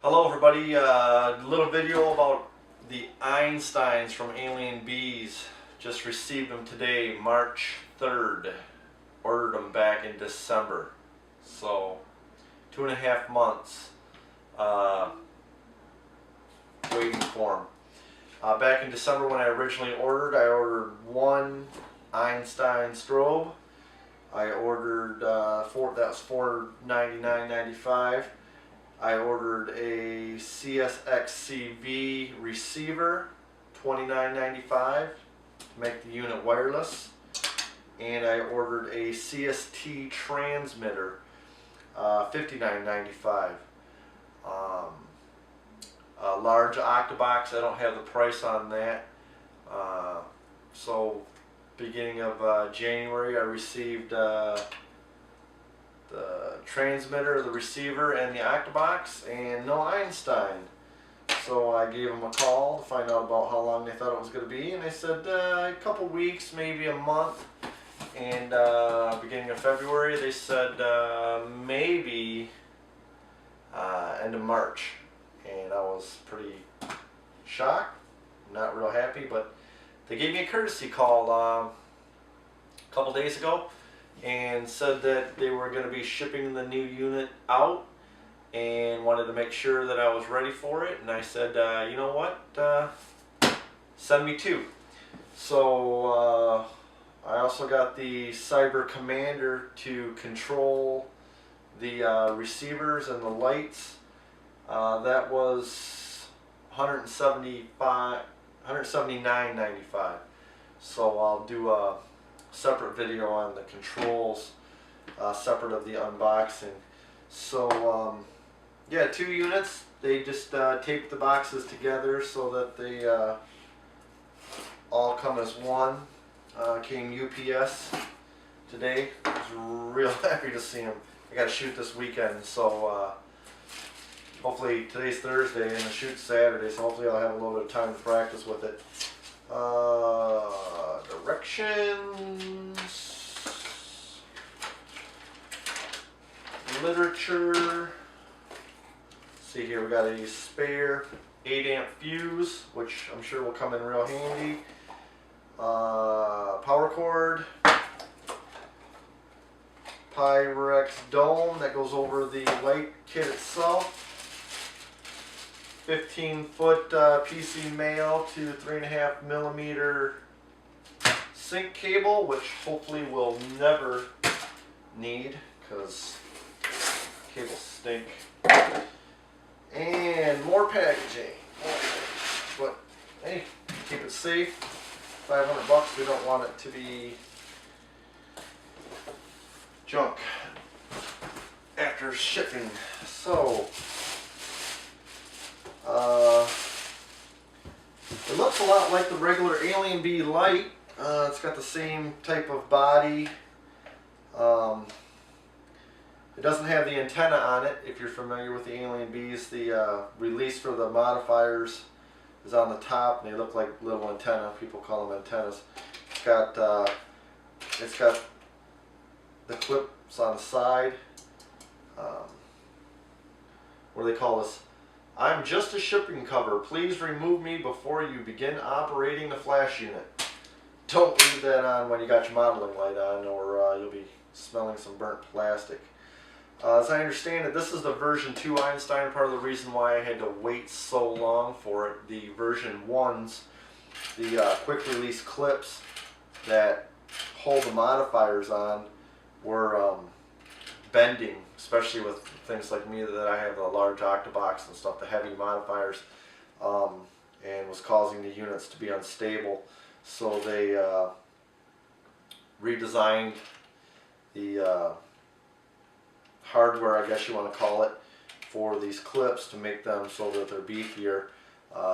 Hello everybody, little video about the Einsteins from Alien Bees. Just received them today, March 3rd. Ordered them back in December. So, 2.5 months waiting for them. Back in December when I originally ordered, I ordered one Einstein strobe. I ordered, that was $499.95. I ordered a CSXCV receiver, $29.95 to make the unit wireless. And I ordered a CST transmitter, $59.95. A large octabox, I don't have the price on that. So beginning of January I received the transmitter, the receiver, and the octabox, and no Einstein. So I gave them a call to find out about how long they thought it was going to be, and they said a couple weeks, maybe a month. And beginning of February they said maybe end of March, and I was pretty shocked, not real happy, but they gave me a courtesy call a couple days ago and said that they were going to be shipping the new unit out and wanted to make sure that I was ready for it. And I said, you know what, send me two. So I also got the Cyber Commander to control the receivers and the lights. That was $179.95. So I'll do a separate video on the controls, separate of the unboxing. So yeah, two units. They just taped the boxes together so that they all come as one. Came UPS today. I was real happy to see them. I got to shoot this weekend, so hopefully today's Thursday and the shoot's Saturday, so hopefully I'll have a little bit of time to practice with it. Directions, literature. See here, we got a spare 8-amp fuse, which I'm sure will come in real handy. Power cord, Pyrex dome that goes over the light kit itself. 15-foot PC male to 3.5 millimeter sync cable, which hopefully we'll never need because cables stink. And more packaging. But hey, keep it safe. $500. We don't want it to be junk after shipping. So it looks a lot like the regular Alien Bee light. It's got the same type of body. It doesn't have the antenna on it. If you're familiar with the Alien Bees, the release for the modifiers is on the top, and they look like little antenna. People call them antennas. It's got the clips on the side. What do they call this? I'm just a shipping cover. Please remove me before you begin operating the flash unit. Don't leave that on when you got your modeling light on, or you'll be smelling some burnt plastic. As I understand it, this is the version 2 Einstein. Part of the reason why I had to wait so long for it. The version 1s, the quick release clips that hold the modifiers on, were bending, especially with things like me that I have a large octabox and stuff, the heavy modifiers, and was causing the units to be unstable. So they redesigned the hardware, I guess you want to call it, for these clips to make them so that they're beefier.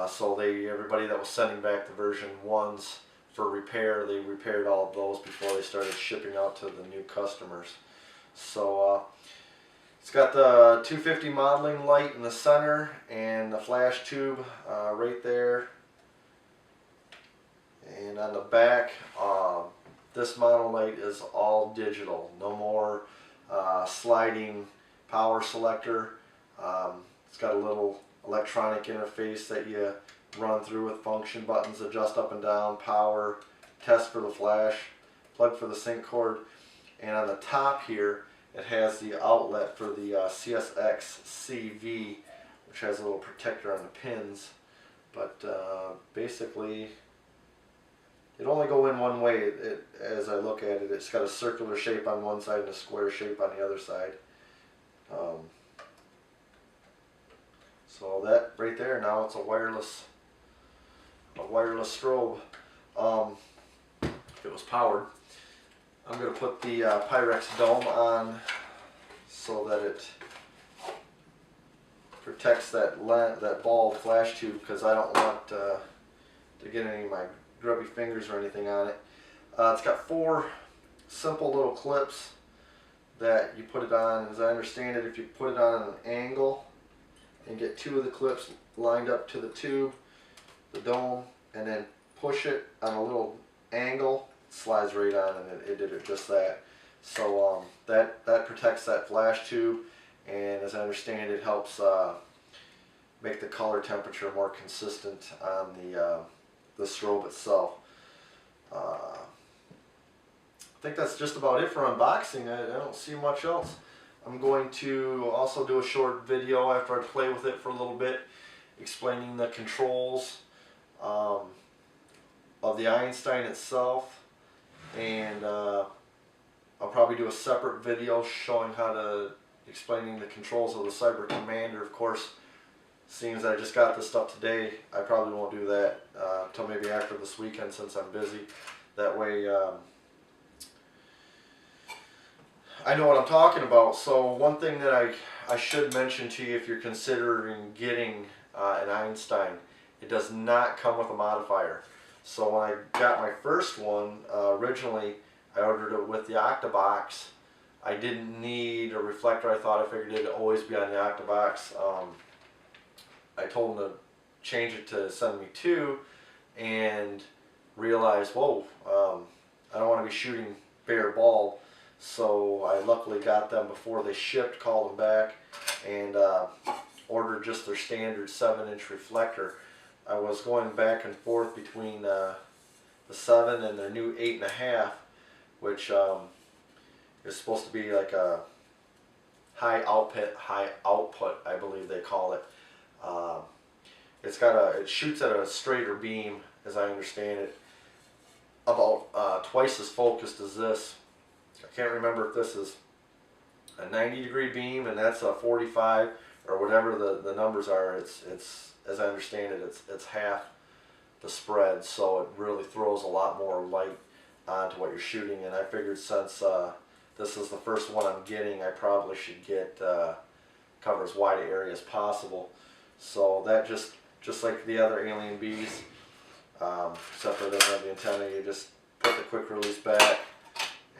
So everybody that was sending back the version 1s for repair, they repaired all of those before they started shipping out to the new customers. So it's got the 250 modeling light in the center and the flash tube right there. And on the back, this model light is all digital. No more sliding power selector. It's got a little electronic interface that you run through with function buttons, adjust up and down, power, test for the flash, plug for the sync cord, and on the top here it has the outlet for the CSX CV, which has a little protector on the pins. But basically, it only go in one way. As I look at it, it's got a circular shape on one side and a square shape on the other side. So that right there, now it's a wireless strobe. If it was powered, I'm going to put the Pyrex dome on so that it protects that ball flash tube, because I don't want to get any of my grubby fingers or anything on it. It's got 4 simple little clips that you put it on. As I understand it, if you put it on an angle and get 2 of the clips lined up to the tube, the dome, and then push it on a little angle, it slides right on, and it did it just that. So that protects that flash tube, and as I understand it, helps make the color temperature more consistent on the strobe itself. I think that's just about it for unboxing. I don't see much else. I'm going to also do a short video after I play with it for a little bit, explaining the controls of the Einstein itself, and I'll probably do a separate video showing explaining the controls of the Cyber Commander. Of course, seeing as I just got this stuff today, I probably won't do that until maybe after this weekend, since I'm busy. That way I know what I'm talking about. So one thing that I should mention to you, if you're considering getting an Einstein, it does not come with a modifier. So when I got my first one, originally I ordered it with the Octabox. I didn't need a reflector. I figured it'd always be on the Octabox. I told them to change it to send me 2, and realized, whoa, I don't want to be shooting bare ball. So I luckily got them before they shipped, called them back, and ordered just their standard 7-inch reflector. I was going back and forth between the 7 and their new 8.5, which is supposed to be like a high output, I believe they call it. It shoots at a straighter beam, as I understand it, about twice as focused as this. I can't remember if this is a 90-degree beam and that's a 45, or whatever the numbers are. It's as I understand it, it's half the spread, so it really throws a lot more light onto what you're shooting. And I figured, since this is the first one I'm getting, I probably should get cover as wide an area as possible. So that just like the other Alien Bees, except for it doesn't have the antenna, you just put the quick release back,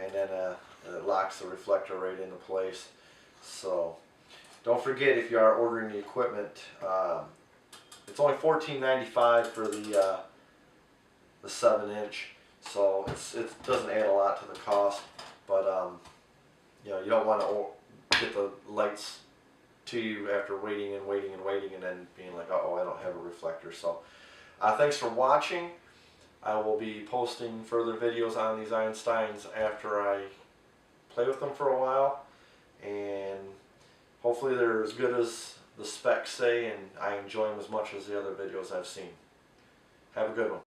and then it locks the reflector right into place. So don't forget, if you are ordering the equipment, it's only $14.95 for the 7-inch, so it doesn't add a lot to the cost. But you know, you don't want to get the lights to you after waiting and waiting and waiting, and then being like, oh, I don't have a reflector. So thanks for watching. I will be posting further videos on these Einsteins after I play with them for a while, and hopefully they're as good as the specs say, and I enjoy them as much as the other videos I've seen. Have a good one.